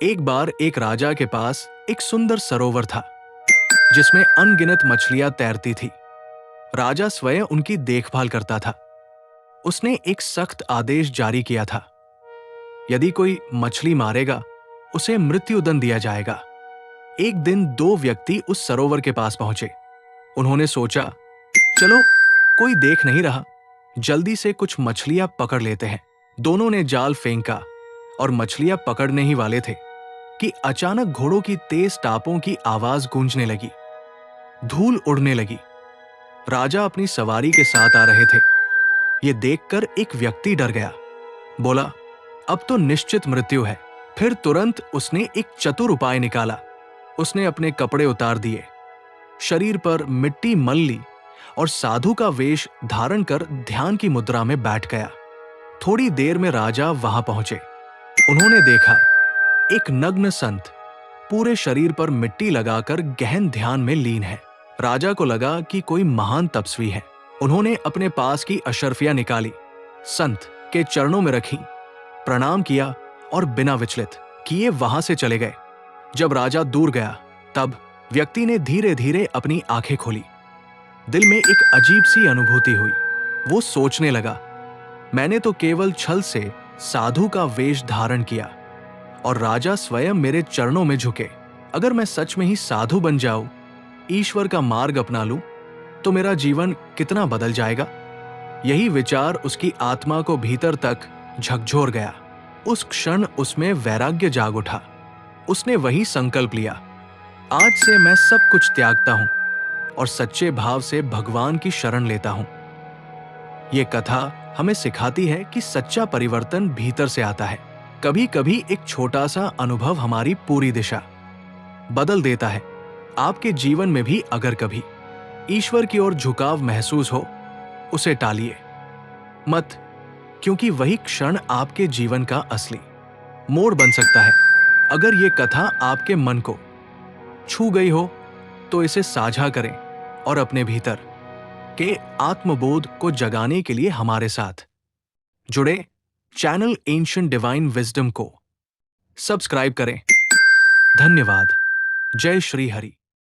एक बार एक राजा के पास एक सुंदर सरोवर था जिसमें अनगिनत मछलियां तैरती थी। राजा स्वयं उनकी देखभाल करता था। उसने एक सख्त आदेश जारी किया था, यदि कोई मछली मारेगा उसे मृत्युदंड दिया जाएगा। एक दिन दो व्यक्ति उस सरोवर के पास पहुंचे। उन्होंने सोचा, चलो कोई देख नहीं रहा, जल्दी से कुछ मछलियां पकड़ लेते हैं। दोनों ने जाल फेंका और मछलियां पकड़ने ही वाले थे कि अचानक घोड़ों की तेज टापों की आवाज गूंजने लगी। धूल उड़ने लगी। राजा अपनी सवारी के साथ आ रहे थे। ये देखकर एक व्यक्ति डर गया। बोला, अब तो निश्चित मृत्यु है। फिर तुरंत उसने एक चतुर उपाय निकाला। उसने अपने कपड़े उतार दिए, शरीर पर मिट्टी मल ली और साधु का वेश धारण कर ध्यान की मुद्रा में बैठ गया। थोड़ी देर में राजा वहां पहुंचे। उन्होंने देखा, एक नग्न संत पूरे शरीर पर मिट्टी लगाकर गहन ध्यान में लीन है। राजा को लगा कि कोई महान तपस्वी है। उन्होंने अपने पास की अशर्फियां निकाली, संत के चरणों में रखी, प्रणाम किया और बिना विचलित किए वहां से चले गए। जब राजा दूर गया तब व्यक्ति ने धीरे धीरे अपनी आंखें खोली। दिल में एक अजीब सी अनुभूति हुई। वो सोचने लगा, मैंने तो केवल छल से साधु का वेश धारण किया और राजा स्वयं मेरे चरणों में झुके। अगर मैं सच में ही साधु बन जाऊं, ईश्वर का मार्ग अपना लूं, तो मेरा जीवन कितना बदल जाएगा। यही विचार उसकी आत्मा को भीतर तक झकझोर गया। उस क्षण उसमें वैराग्य जाग उठा। उसने वही संकल्प लिया, आज से मैं सब कुछ त्यागता हूं और सच्चे भाव से भगवान की शरण लेता हूं। ये कथा हमें सिखाती है कि सच्चा परिवर्तन भीतर से आता है। कभी कभी एक छोटा सा अनुभव हमारी पूरी दिशा बदल देता है। आपके जीवन में भी अगर कभी ईश्वर की ओर झुकाव महसूस हो, उसे टालिए मत, क्योंकि वही क्षण आपके जीवन का असली मोड़ बन सकता है। अगर ये कथा आपके मन को छू गई हो तो इसे साझा करें और अपने भीतर के आत्मबोध को जगाने के लिए हमारे साथ जुड़े चैनल एंशिएंट डिवाइन विजडम को सब्सक्राइब करें। धन्यवाद। जय श्री हरि।